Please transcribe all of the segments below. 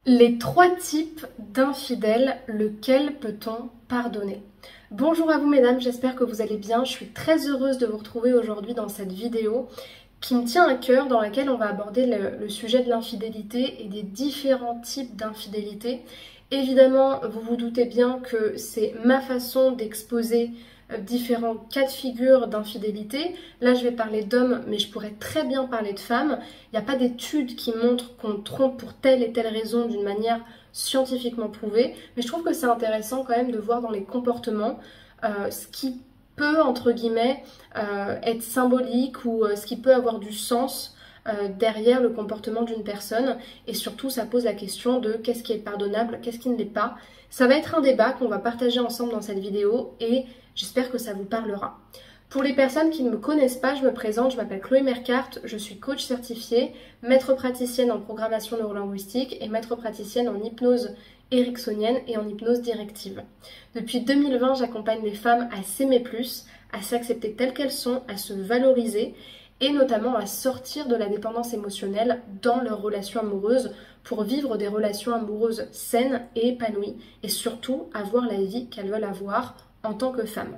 Les 3 types d'infidèles, lequel peut-on pardonner? Bonjour à vous mesdames, j'espère que vous allez bien. Je suis très heureuse de vous retrouver aujourd'hui dans cette vidéo qui me tient à cœur, dans laquelle on va aborder le sujet de l'infidélité et des différents types d'infidélité. Évidemment, vous vous doutez bien que c'est ma façon d'exposer différents cas de figure d'infidélité. Là, je vais parler d'hommes, mais je pourrais très bien parler de femmes. Il n'y a pas d'études qui montrent qu'on trompe pour telle et telle raison d'une manière scientifiquement prouvée, mais je trouve que c'est intéressant quand même de voir dans les comportements ce qui peut, entre guillemets, être symbolique ou ce qui peut avoir du sens derrière le comportement d'une personne. Et surtout, ça pose la question de qu'est-ce qui est pardonnable, qu'est-ce qui ne l'est pas. Ça va être un débat qu'on va partager ensemble dans cette vidéo et j'espère que ça vous parlera. Pour les personnes qui ne me connaissent pas, je me présente, je m'appelle Chloé Mercart, je suis coach certifiée, maître praticienne en programmation neurolinguistique et maître praticienne en hypnose ericksonienne et en hypnose directive. Depuis 2020, j'accompagne les femmes à s'aimer plus, à s'accepter telles qu'elles sont, à se valoriser et notamment à sortir de la dépendance émotionnelle dans leurs relations amoureuses pour vivre des relations amoureuses saines et épanouies et surtout avoir la vie qu'elles veulent avoir en tant que femme.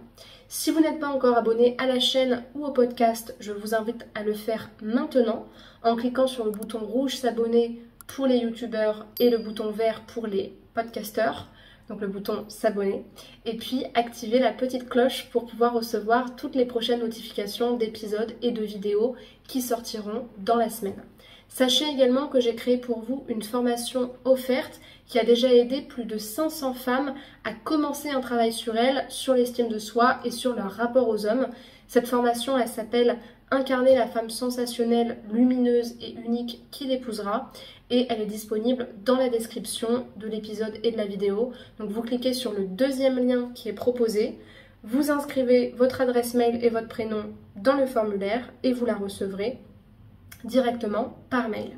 Si vous n'êtes pas encore abonné à la chaîne ou au podcast, je vous invite à le faire maintenant en cliquant sur le bouton rouge s'abonner pour les youtubeurs et le bouton vert pour les podcasteurs, donc le bouton s'abonner, et puis activer la petite cloche pour pouvoir recevoir toutes les prochaines notifications d'épisodes et de vidéos qui sortiront dans la semaine. Sachez également que j'ai créé pour vous une formation offerte qui a déjà aidé plus de 500 femmes à commencer un travail sur elles, sur l'estime de soi et sur leur rapport aux hommes. Cette formation, elle s'appelle « Incarner la femme sensationnelle, lumineuse et unique qui l'épousera » et elle est disponible dans la description de l'épisode et de la vidéo. Donc vous cliquez sur le deuxième lien qui est proposé, vous inscrivez votre adresse mail et votre prénom dans le formulaire et vous la recevrez directement par mail.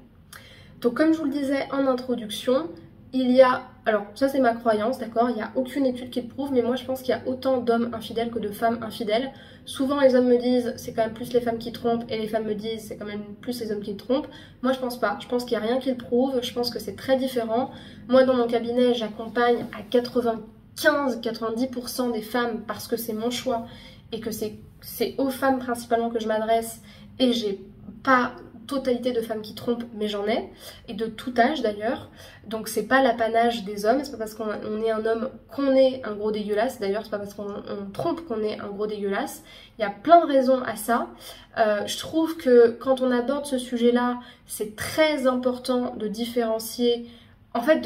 Donc comme je vous le disais en introduction, il y a, alors ça c'est ma croyance, d'accord, il n'y a aucune étude qui le prouve, mais moi je pense qu'il y a autant d'hommes infidèles que de femmes infidèles. Souvent les hommes me disent c'est quand même plus les femmes qui trompent et les femmes me disent c'est quand même plus les hommes qui trompent. Moi je pense pas, je pense qu'il n'y a rien qui le prouve, je pense que c'est très différent. Moi dans mon cabinet j'accompagne à 95-90% des femmes parce que c'est mon choix et que c'est aux femmes principalement que je m'adresse et j'ai pas totalité de femmes qui trompent, mais j'en ai, et de tout âge d'ailleurs, donc c'est pas l'apanage des hommes, c'est pas parce qu'on est un homme qu'on est un gros dégueulasse, d'ailleurs c'est pas parce qu'on trompe qu'on est un gros dégueulasse, il y a plein de raisons à ça. Je trouve que quand on aborde ce sujet-là, c'est très important de différencier, en fait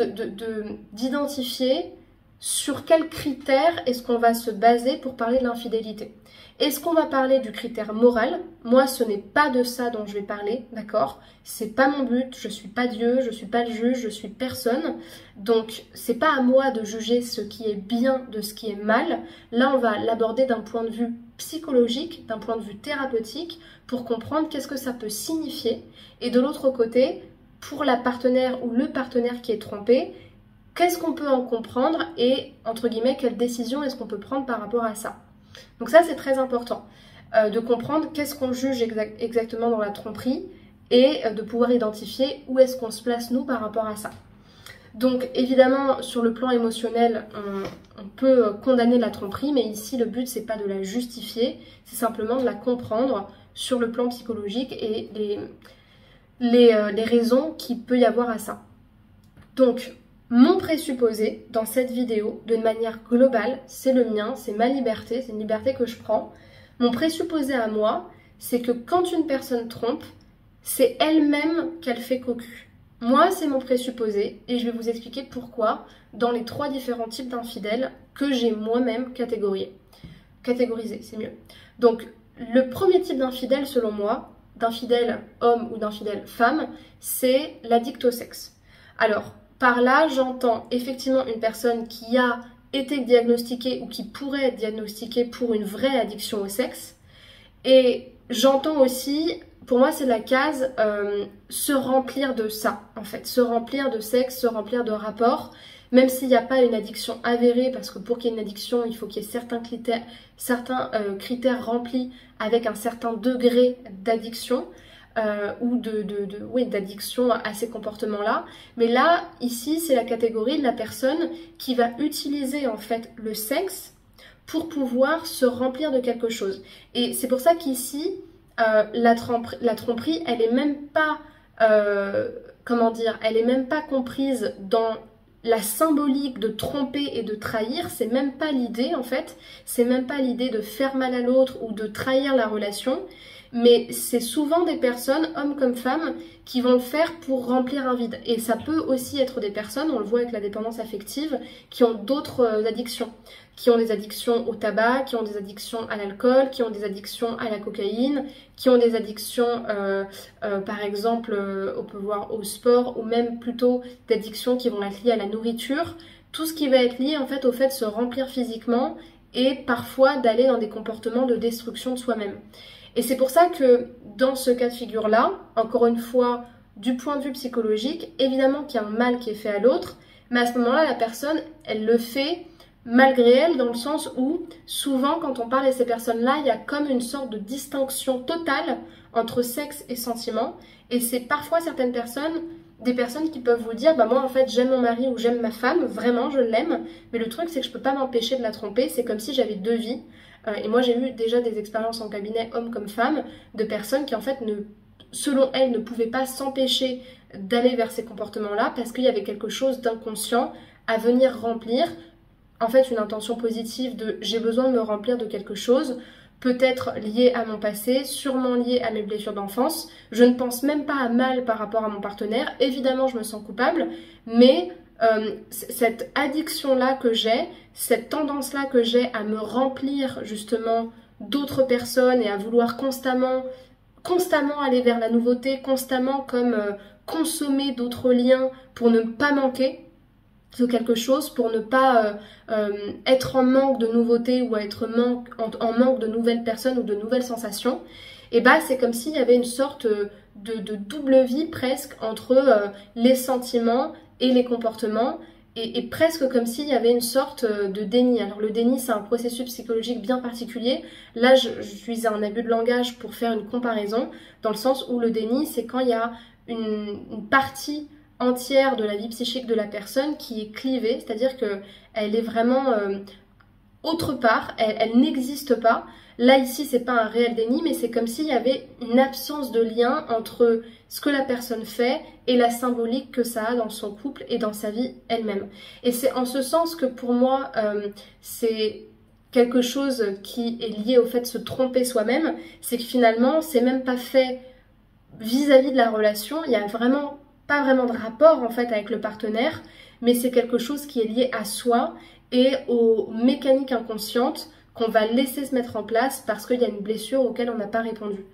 d'identifier sur quels critères est-ce qu'on va se baser pour parler de l'infidélité. Est-ce qu'on va parler du critère moral? Moi, ce n'est pas de ça dont je vais parler, d'accord? C'est pas mon but, je suis pas Dieu, je suis pas le juge, je suis personne. Donc, c'est pas à moi de juger ce qui est bien de ce qui est mal. Là, on va l'aborder d'un point de vue psychologique, d'un point de vue thérapeutique, pour comprendre qu'est-ce que ça peut signifier. Et de l'autre côté, pour la partenaire ou le partenaire qui est trompé, qu'est-ce qu'on peut en comprendre et, entre guillemets, quelle décision est-ce qu'on peut prendre par rapport à ça? Donc ça, c'est très important de comprendre qu'est-ce qu'on juge exactement dans la tromperie et de pouvoir identifier où est-ce qu'on se place, nous, par rapport à ça. Donc, évidemment, sur le plan émotionnel, on peut condamner la tromperie, mais ici, le but, c'est pas de la justifier, c'est simplement de la comprendre sur le plan psychologique et les raisons qu'il peut y avoir à ça. Donc, mon présupposé dans cette vidéo, de manière globale, c'est le mien, c'est ma liberté, c'est une liberté que je prends. Mon présupposé à moi, c'est que quand une personne trompe, c'est elle-même qu'elle fait cocu. Moi, c'est mon présupposé et je vais vous expliquer pourquoi dans les 3 différents types d'infidèles que j'ai moi-même catégorisé, c'est mieux. Donc, le premier type d'infidèle, selon moi, d'infidèle homme ou d'infidèle femme, c'est l'addict au sexe. Alors, par là, j'entends effectivement une personne qui a été diagnostiquée ou qui pourrait être diagnostiquée pour une vraie addiction au sexe. Et j'entends aussi, pour moi c'est la case, se remplir de ça en fait. Se remplir de sexe, se remplir de rapports, même s'il n'y a pas une addiction avérée, parce que pour qu'il y ait une addiction, il faut qu'il y ait certains critères remplis avec un certain degré d'addiction. ou oui, d'addiction à ces comportements-là. Mais là, ici, c'est la catégorie de la personne qui va utiliser en fait le sexe pour pouvoir se remplir de quelque chose. Et c'est pour ça qu'ici, la tromperie, elle est même pas, comment dire, elle est même pas comprise dans la symbolique de tromper et de trahir. C'est même pas l'idée en fait, c'est même pas l'idée de faire mal à l'autre ou de trahir la relation. Mais c'est souvent des personnes, hommes comme femmes, qui vont le faire pour remplir un vide. Et ça peut aussi être des personnes, on le voit avec la dépendance affective, qui ont d'autres addictions. Qui ont des addictions au tabac, qui ont des addictions à l'alcool, qui ont des addictions à la cocaïne, qui ont des addictions, par exemple, on peut voir au sport, ou même plutôt d'addictions qui vont être liées à la nourriture. Tout ce qui va être lié en fait au fait de se remplir physiquement et parfois d'aller dans des comportements de destruction de soi-même. Et c'est pour ça que dans ce cas de figure-là, encore une fois, du point de vue psychologique, évidemment qu'il y a un mal qui est fait à l'autre, mais à ce moment-là, la personne, elle le fait malgré elle, dans le sens où, souvent, quand on parle de ces personnes-là, il y a comme une sorte de distinction totale entre sexe et sentiment. Et c'est parfois certaines personnes, des personnes qui peuvent vous dire, bah moi en fait j'aime mon mari ou j'aime ma femme, vraiment je l'aime, mais le truc c'est que je peux pas m'empêcher de la tromper, c'est comme si j'avais deux vies. Et moi j'ai eu déjà des expériences en cabinet, hommes comme femmes, de personnes qui en fait, selon elles, ne pouvaient pas s'empêcher d'aller vers ces comportements-là parce qu'il y avait quelque chose d'inconscient à venir remplir, en fait une intention positive de j'ai besoin de me remplir de quelque chose, peut-être lié à mon passé, sûrement lié à mes blessures d'enfance. Je ne pense même pas à mal par rapport à mon partenaire, évidemment je me sens coupable, mais cette addiction-là que j'ai, cette tendance-là que j'ai à me remplir justement d'autres personnes et à vouloir constamment aller vers la nouveauté, constamment comme consommer d'autres liens pour ne pas manquer de quelque chose, pour ne pas être en manque de nouveautés ou être en manque de nouvelles personnes ou de nouvelles sensations, et bah c'est comme s'il y avait une sorte de double vie presque entre les sentiments et les comportements, et presque comme s'il y avait une sorte de déni. Alors le déni c'est un processus psychologique bien particulier, là j'utilise un abus de langage pour faire une comparaison, dans le sens où le déni c'est quand il y a une partie entière de la vie psychique de la personne qui est clivée, c'est-à-dire qu'elle est vraiment autre part, elle n'existe pas. Là ici c'est pas un réel déni, mais c'est comme s'il y avait une absence de lien entre ce que la personne fait et la symbolique que ça a dans son couple et dans sa vie elle-même. Et c'est en ce sens que pour moi c'est quelque chose qui est lié au fait de se tromper soi-même, c'est que finalement c'est même pas fait vis-à-vis de la relation, il y a vraiment pas vraiment de rapport en fait avec le partenaire, mais c'est quelque chose qui est lié à soi et aux mécaniques inconscientes qu'on va laisser se mettre en place parce qu'il y a une blessure auquel on n'a pas répondu.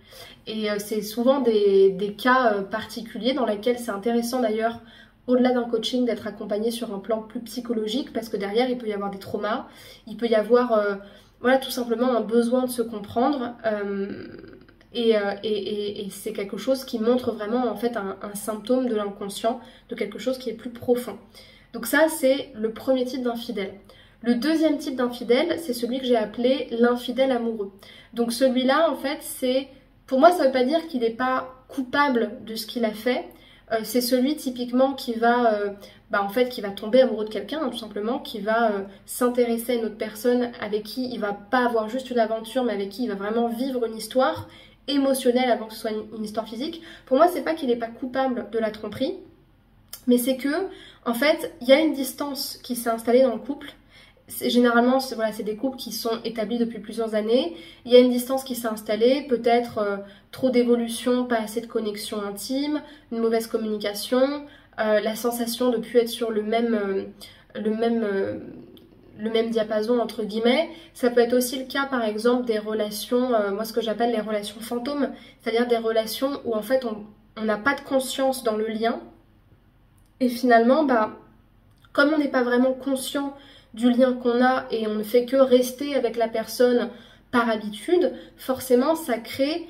Et c'est souvent des cas particuliers dans lesquels c'est intéressant d'ailleurs, au-delà d'un coaching, d'être accompagné sur un plan plus psychologique, parce que derrière il peut y avoir des traumas, il peut y avoir voilà, tout simplement un besoin de se comprendre. Et c'est quelque chose qui montre vraiment en fait un symptôme de l'inconscient, de quelque chose qui est plus profond. Donc ça c'est le premier type d'infidèle. Le deuxième type d'infidèle, c'est celui que j'ai appelé l'infidèle amoureux. Donc celui-là en fait c'est, pour moi ça veut pas dire qu'il n'est pas coupable de ce qu'il a fait, c'est celui typiquement qui va en fait qui va tomber amoureux de quelqu'un, hein, tout simplement, qui va s'intéresser à une autre personne avec qui il va pas avoir juste une aventure, mais avec qui il va vraiment vivre une histoire émotionnelle avant que ce soit une histoire physique. Pour moi, c'est pas qu'il n'est pas coupable de la tromperie, mais c'est que, en fait, il y a une distance qui s'est installée dans le couple. Généralement, c'est des couples qui sont établis depuis plusieurs années. Il y a une distance qui s'est installée, peut-être trop d'évolution, pas assez de connexion intime, une mauvaise communication, la sensation de ne plus être sur le même diapason entre guillemets. Ça peut être aussi le cas par exemple des relations, moi ce que j'appelle les relations fantômes, c'est-à-dire des relations où en fait on n'a pas de conscience dans le lien et finalement comme on n'est pas vraiment conscient du lien qu'on a et on ne fait que rester avec la personne par habitude, forcément ça crée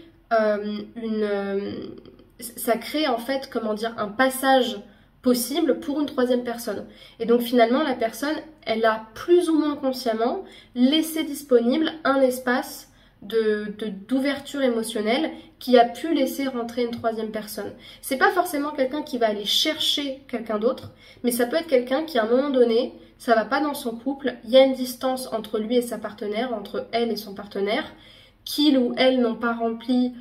en fait comment dire un passage possible pour une troisième personne. Et donc finalement la personne elle a plus ou moins consciemment laissé disponible un espace d'ouverture émotionnelle qui a pu laisser rentrer une troisième personne. C'est pas forcément quelqu'un qui va aller chercher quelqu'un d'autre, mais ça peut être quelqu'un qui à un moment donné, ça va pas dans son couple, il y a une distance entre lui et sa partenaire, entre elle et son partenaire, qu'il ou elle n'ont pas rempli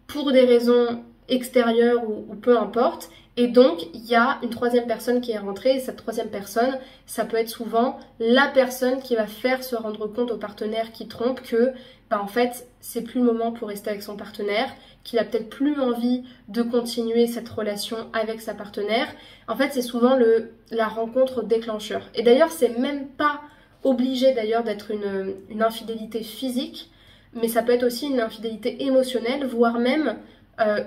pour des raisons extérieures ou peu importe, et donc il y a une troisième personne qui est rentrée, et cette troisième personne, ça peut être souvent la personne qui va faire se rendre compte au partenaire qui trompe que en fait c'est plus le moment pour rester avec son partenaire, qu'il a peut-être plus envie de continuer cette relation avec sa partenaire. En fait c'est souvent la rencontre déclencheur. Et d'ailleurs c'est même pas obligé d'ailleurs d'être une infidélité physique, mais ça peut être aussi une infidélité émotionnelle, voire même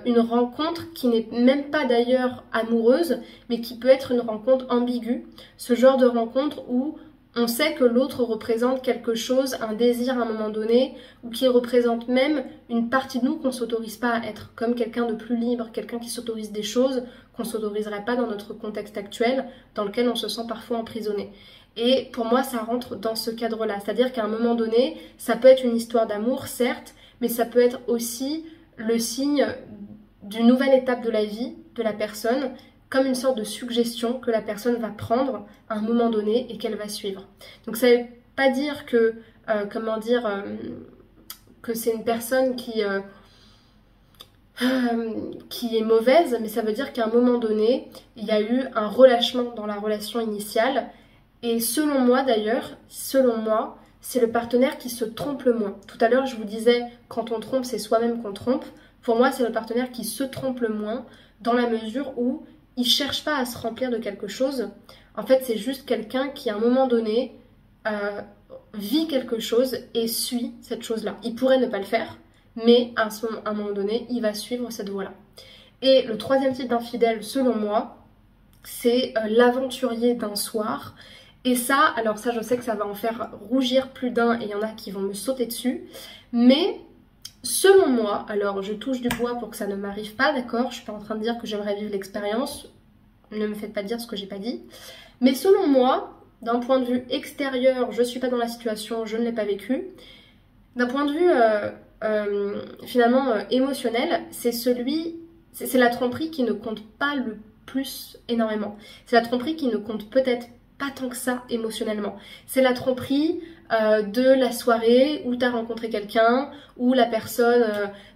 une rencontre qui n'est même pas d'ailleurs amoureuse, mais qui peut être une rencontre ambiguë. Ce genre de rencontre où on sait que l'autre représente quelque chose, un désir à un moment donné, ou qui représente même une partie de nous qu'on ne s'autorise pas à être, comme quelqu'un de plus libre, quelqu'un qui s'autorise des choses qu'on ne s'autoriserait pas dans notre contexte actuel, dans lequel on se sent parfois emprisonné. Et pour moi, ça rentre dans ce cadre-là. C'est-à-dire qu'à un moment donné, ça peut être une histoire d'amour, certes, mais ça peut être aussi le signe d'une nouvelle étape de la vie de la personne, comme une sorte de suggestion que la personne va prendre à un moment donné et qu'elle va suivre. Donc ça ne veut pas dire que, que c'est une personne qui est mauvaise, mais ça veut dire qu'à un moment donné, il y a eu un relâchement dans la relation initiale. Et selon moi d'ailleurs, c'est le partenaire qui se trompe le moins. Tout à l'heure, je vous disais, quand on trompe, c'est soi-même qu'on trompe. Pour moi, c'est le partenaire qui se trompe le moins, dans la mesure où il ne cherche pas à se remplir de quelque chose. En fait, c'est juste quelqu'un qui, à un moment donné, vit quelque chose et suit cette chose-là. Il pourrait ne pas le faire, mais à un moment donné, il va suivre cette voie-là. Et le troisième type d'infidèle, selon moi, c'est l'aventurier d'un soir. Et ça, alors ça, je sais que ça va en faire rougir plus d'un et il y en a qui vont me sauter dessus. Mais selon moi, alors je touche du bois pour que ça ne m'arrive pas, d'accord? Je suis pas en train de dire que j'aimerais vivre l'expérience. Ne me faites pas dire ce que j'ai pas dit. Mais selon moi, d'un point de vue extérieur, je suis pas dans la situation, je ne l'ai pas vécu. D'un point de vue finalement émotionnel, c'est la tromperie qui ne compte pas le plus énormément. C'est la tromperie qui ne compte peut-être pas tant que ça émotionnellement. C'est la tromperie de la soirée où tu as rencontré quelqu'un, où la personne,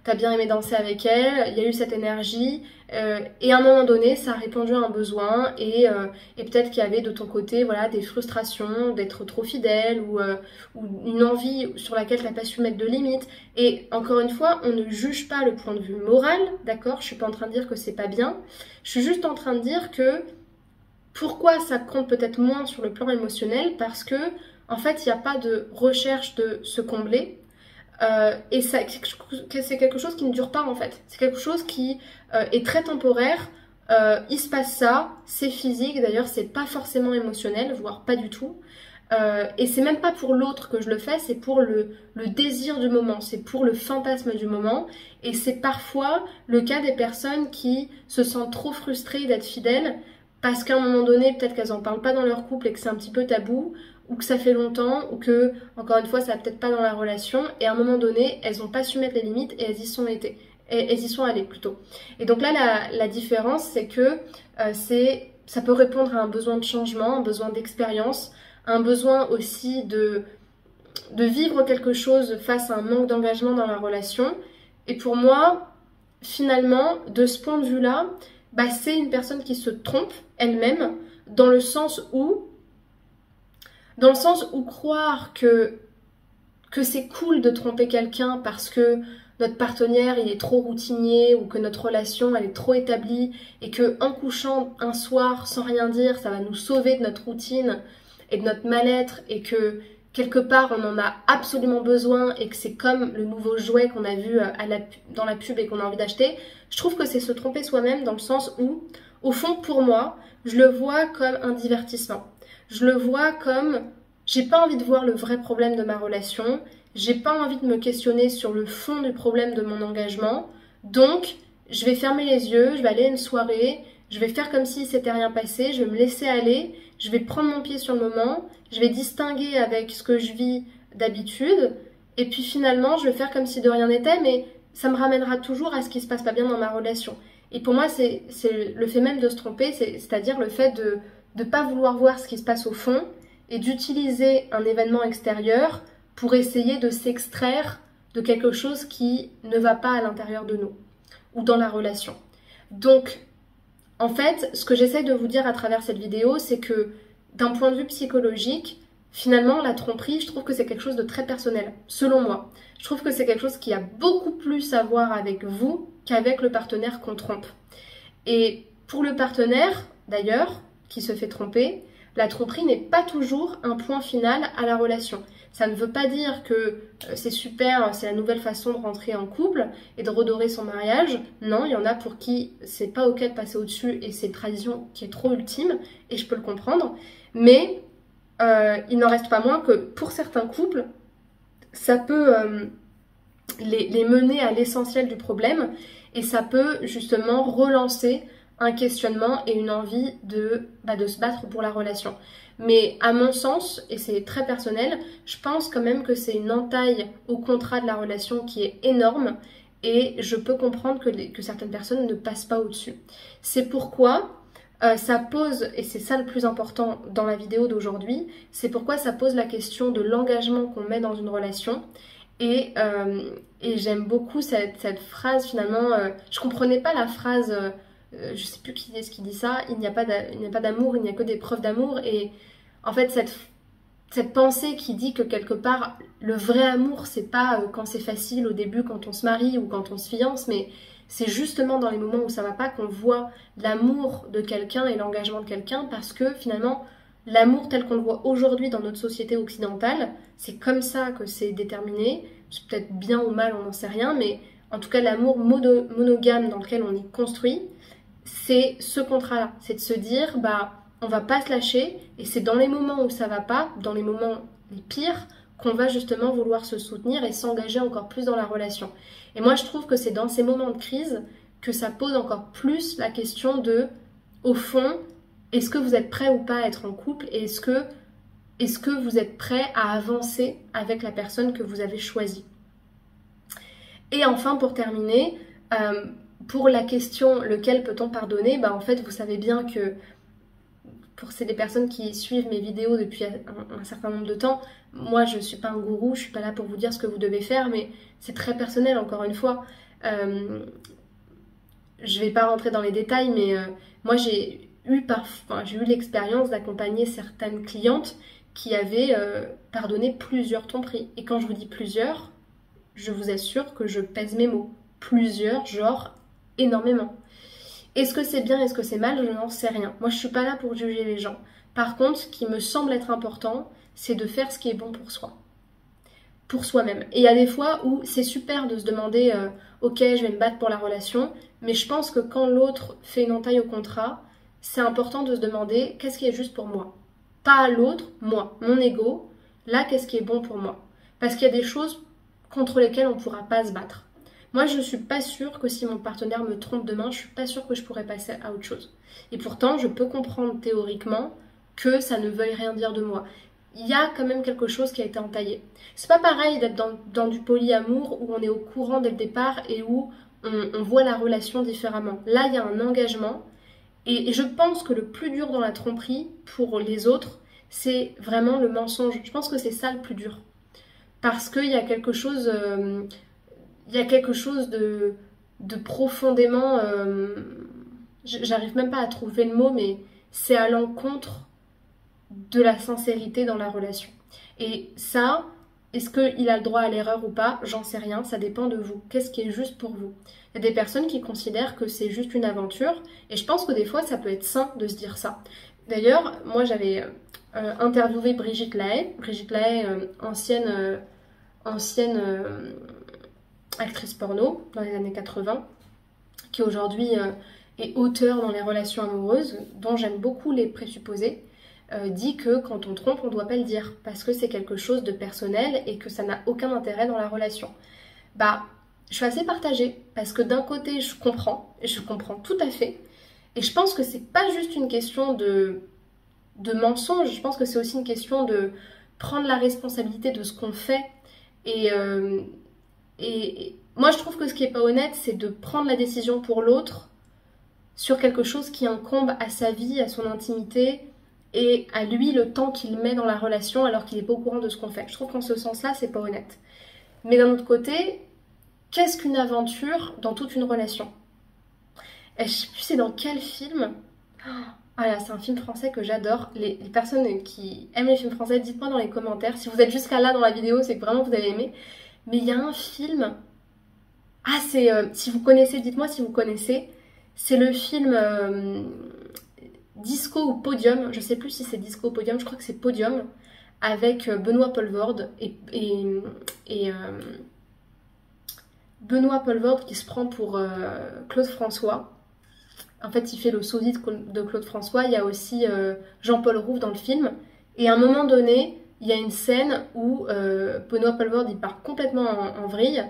t'as bien aimé danser avec elle, il y a eu cette énergie, et à un moment donné, ça a répondu à un besoin, et peut-être qu'il y avait de ton côté voilà, des frustrations d'être trop fidèle, ou une envie sur laquelle tu n'as pas su mettre de limites. Et encore une fois, on ne juge pas le point de vue moral, d'accord? Je suis pas en train de dire que c'est pas bien, je suis juste en train de dire que pourquoi ça compte peut-être moins sur le plan émotionnel, parce que en fait il n'y a pas de recherche de se combler, et c'est quelque chose qui ne dure pas en fait, c'est quelque chose qui est très temporaire, il se passe ça, c'est physique, d'ailleurs c'est pas forcément émotionnel, voire pas du tout, et c'est même pas pour l'autre que je le fais, c'est pour le désir du moment, c'est pour le fantasme du moment, et c'est parfois le cas des personnes qui se sentent trop frustrées d'être fidèles, parce qu'à un moment donné, peut-être qu'elles n'en parlent pas dans leur couple et que c'est un petit peu tabou, ou que ça fait longtemps, ou que, encore une fois, ça va peut-être pas dans la relation, et à un moment donné, elles n'ont pas su mettre les limites et elles y sont allées plutôt. Et donc là, la différence, c'est que ça peut répondre à un besoin de changement, un besoin d'expérience, un besoin aussi de vivre quelque chose face à un manque d'engagement dans la relation. Et pour moi, finalement, de ce point de vue-là, c'est une personne qui se trompe elle-même, dans le sens où croire que c'est cool de tromper quelqu'un parce que notre partenaire il est trop routinier, ou que notre relation elle est trop établie, et que en couchant un soir sans rien dire, ça va nous sauver de notre routine et de notre mal-être, et que quelque part on en a absolument besoin, et que c'est comme le nouveau jouet qu'on a vu dans la pub et qu'on a envie d'acheter, je trouve que c'est se tromper soi-même, dans le sens où, au fond, pour moi, je le vois comme un divertissement. Je le vois comme, j'ai pas envie de voir le vrai problème de ma relation, j'ai pas envie de me questionner sur le fond du problème de mon engagement, donc je vais fermer les yeux, je vais aller à une soirée, je vais faire comme si c'était rien passé, je vais me laisser aller, je vais prendre mon pied sur le moment, je vais distinguer avec ce que je vis d'habitude, et puis finalement je vais faire comme si de rien n'était, mais ça me ramènera toujours à ce qui se passe pas bien dans ma relation. Et pour moi, c'est le fait même de se tromper, c'est-à-dire le fait de ne pas vouloir voir ce qui se passe au fond et d'utiliser un événement extérieur pour essayer de s'extraire de quelque chose qui ne va pas à l'intérieur de nous ou dans la relation. Donc, en fait, ce que j'essaie de vous dire à travers cette vidéo, c'est que d'un point de vue psychologique, finalement, la tromperie, je trouve que c'est quelque chose de très personnel, selon moi. Je trouve que c'est quelque chose qui a beaucoup plus à voir avec vous qu'avec le partenaire qu'on trompe. Et pour le partenaire, d'ailleurs, qui se fait tromper, la tromperie n'est pas toujours un point final à la relation. Ça ne veut pas dire que c'est super, c'est la nouvelle façon de rentrer en couple et de redorer son mariage. Non, il y en a pour qui c'est pas ok de passer au-dessus et c'est une tradition qui est trop ultime, et je peux le comprendre. Mais il n'en reste pas moins que pour certains couples, ça peut les mener à l'essentiel du problème et ça peut justement relancer un questionnement et une envie de se battre pour la relation. Mais à mon sens, et c'est très personnel, je pense quand même que c'est une entaille au contrat de la relation qui est énorme et je peux comprendre que certaines personnes ne passent pas au-dessus. C'est pourquoi ça pose, et c'est ça le plus important dans la vidéo d'aujourd'hui, c'est pourquoi ça pose la question de l'engagement qu'on met dans une relation. Et j'aime beaucoup cette phrase finalement, je comprenais pas la phrase, je sais plus qui est-ce qui dit ça, il n'y a pas d'amour, il n'y a que des preuves d'amour, et en fait cette pensée qui dit que quelque part le vrai amour c'est pas quand c'est facile au début, quand on se marie ou quand on se fiance, mais c'est justement dans les moments où ça va pas qu'on voit l'amour de quelqu'un et l'engagement de quelqu'un, parce que finalement l'amour tel qu'on le voit aujourd'hui dans notre société occidentale, c'est comme ça que c'est déterminé, c'est peut-être bien ou mal, on n'en sait rien, mais en tout cas l'amour monogame dans lequel on est construit, c'est ce contrat-là, c'est de se dire on va pas se lâcher, et c'est dans les moments où ça va pas, dans les moments les pires, qu'on va justement vouloir se soutenir et s'engager encore plus dans la relation. Et moi je trouve que c'est dans ces moments de crise que ça pose encore plus la question de, au fond, est-ce que vous êtes prêt ou pas à être en couple, et est-ce que vous êtes prêt à avancer avec la personne que vous avez choisie. Et enfin, pour terminer, pour la question lequel peut-on pardonner, en fait vous savez bien que pour des personnes qui suivent mes vidéos depuis un certain nombre de temps, moi je ne suis pas un gourou, je ne suis pas là pour vous dire ce que vous devez faire, mais c'est très personnel encore une fois. Je ne vais pas rentrer dans les détails, mais moi j'ai eu l'expérience d'accompagner certaines clientes qui avaient pardonné plusieurs tromperies. Et quand je vous dis plusieurs, je vous assure que je pèse mes mots. Plusieurs, genre énormément. Est-ce que c'est bien, est-ce que c'est mal? Je n'en sais rien. Moi, je suis pas là pour juger les gens. Par contre, ce qui me semble être important, c'est de faire ce qui est bon pour soi. Pour soi-même. Et il y a des fois où c'est super de se demander ok, je vais me battre pour la relation, mais je pense que quand l'autre fait une entaille au contrat, c'est important de se demander qu'est-ce qui est juste pour moi. Pas l'autre, moi, mon ego. Là, qu'est-ce qui est bon pour moi? Parce qu'il y a des choses contre lesquelles on ne pourra pas se battre. Moi, je ne suis pas sûre que si mon partenaire me trompe demain, je ne suis pas sûre que je pourrais passer à autre chose. Et pourtant, je peux comprendre théoriquement que ça ne veuille rien dire de moi. Il y a quand même quelque chose qui a été entaillé. C'est pas pareil d'être dans du polyamour où on est au courant dès le départ et où on voit la relation différemment. Là, il y a un engagement. Et je pense que le plus dur dans la tromperie pour les autres, c'est vraiment le mensonge. Je pense que c'est ça le plus dur. Parce qu'il y a quelque chose... il y a quelque chose de profondément... j'arrive même pas à trouver le mot, mais c'est à l'encontre de la sincérité dans la relation. Et ça, est-ce qu'il a le droit à l'erreur ou pas? J'en sais rien, ça dépend de vous. Qu'est-ce qui est juste pour vous? Il y a des personnes qui considèrent que c'est juste une aventure, et je pense que des fois, ça peut être sain de se dire ça. D'ailleurs, moi, j'avais interviewé Brigitte Lahaie. Brigitte Lahaie, ancienne actrice porno dans les années 80, qui aujourd'hui est auteure dans les relations amoureuses, dont j'aime beaucoup les présupposés, dit que quand on trompe, on ne doit pas le dire, parce que c'est quelque chose de personnel et que ça n'a aucun intérêt dans la relation. Je suis assez partagée, parce que d'un côté, je comprends tout à fait, et je pense que c'est pas juste une question de mensonge, je pense que c'est aussi une question de prendre la responsabilité de ce qu'on fait, et Et moi je trouve que ce qui est pas honnête, c'est de prendre la décision pour l'autre sur quelque chose qui incombe à sa vie, à son intimité et à lui le temps qu'il met dans la relation alors qu'il n'est pas au courant de ce qu'on fait. Je trouve qu'en ce sens-là, c'est pas honnête. Mais d'un autre côté, qu'est-ce qu'une aventure dans toute une relation? Et je sais plus c'est dans quel film. Ah là, c'est un film français que j'adore. Les personnes qui aiment les films français, dites-moi dans les commentaires. Si vous êtes jusqu'à là dans la vidéo, c'est que vraiment vous avez aimé. Mais il y a un film... Ah, c'est... si vous connaissez, dites-moi si vous connaissez. C'est le film Disco ou Podium. Je sais plus si c'est Disco ou Podium, je crois que c'est Podium. Avec Benoît Poelvoorde et Benoît Poelvoorde qui se prend pour Claude François. En fait, il fait le sosie de Claude François. Il y a aussi Jean-Paul Rouve dans le film. Et à un moment donné, il y a une scène où Benoît Poelvoorde il part complètement en vrille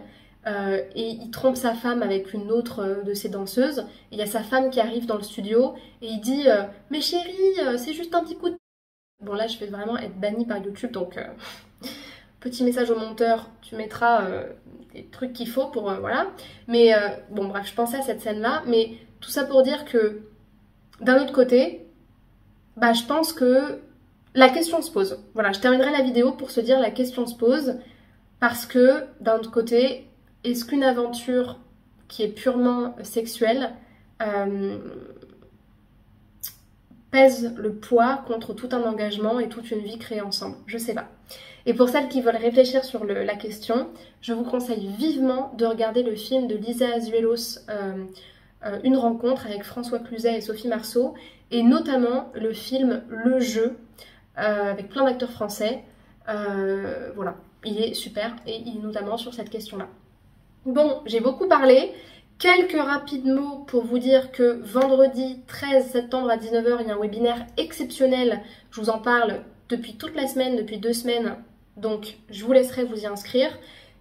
et il trompe sa femme avec une autre de ses danseuses. Et il y a sa femme qui arrive dans le studio et il dit mais chérie, c'est juste un petit coup de... Bon là, je vais vraiment être bannie par YouTube, donc petit message au monteur, tu mettras des trucs qu'il faut pour... voilà. Mais bon bref, je pensais à cette scène-là, mais... Tout ça pour dire que, d'un autre côté, bah, je pense que la question se pose. Voilà, je terminerai la vidéo pour se dire la question se pose. Parce que, d'un autre côté, est-ce qu'une aventure qui est purement sexuelle pèse le poids contre tout un engagement et toute une vie créée ensemble? Je sais pas. Et pour celles qui veulent réfléchir sur la question, je vous conseille vivement de regarder le film de Lisa Azuelos, Une rencontre avec François Cluzet et Sophie Marceau, et notamment le film Le Jeu, avec plein d'acteurs français. Voilà, il est super, et il est notamment sur cette question-là. Bon, j'ai beaucoup parlé. Quelques rapides mots pour vous dire que vendredi 13 septembre à 19 h, il y a un webinaire exceptionnel. Je vous en parle depuis toute la semaine, depuis 2 semaines, donc je vous laisserai vous y inscrire.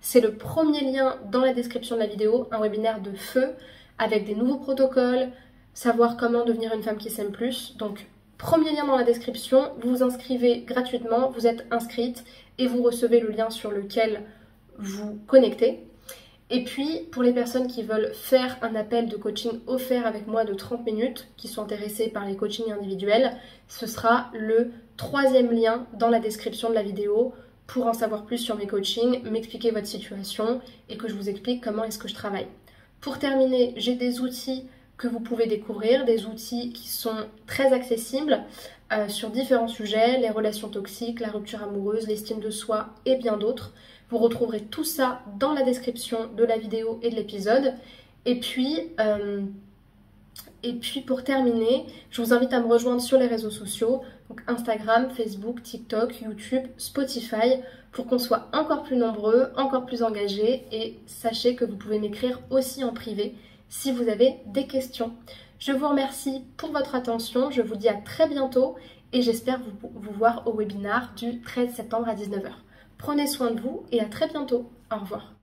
C'est le premier lien dans la description de la vidéo, un webinaire de feu, avec des nouveaux protocoles, savoir comment devenir une femme qui s'aime plus. Donc, premier lien dans la description, vous vous inscrivez gratuitement, vous êtes inscrite et vous recevez le lien sur lequel vous connectez. Et puis, pour les personnes qui veulent faire un appel de coaching offert avec moi de 30 minutes, qui sont intéressées par les coachings individuels, ce sera le 3e lien dans la description de la vidéo pour en savoir plus sur mes coachings, m'expliquer votre situation et que je vous explique comment est-ce que je travaille. Pour terminer, j'ai des outils que vous pouvez découvrir, des outils qui sont très accessibles sur différents sujets, les relations toxiques, la rupture amoureuse, l'estime de soi et bien d'autres. Vous retrouverez tout ça dans la description de la vidéo et de l'épisode. Et puis pour terminer, je vous invite à me rejoindre sur les réseaux sociaux, donc Instagram, Facebook, TikTok, YouTube, Spotify, pour qu'on soit encore plus nombreux, encore plus engagés, et sachez que vous pouvez m'écrire aussi en privé si vous avez des questions. Je vous remercie pour votre attention, je vous dis à très bientôt et j'espère vous voir au webinar du 13 septembre à 19 h. Prenez soin de vous et à très bientôt. Au revoir.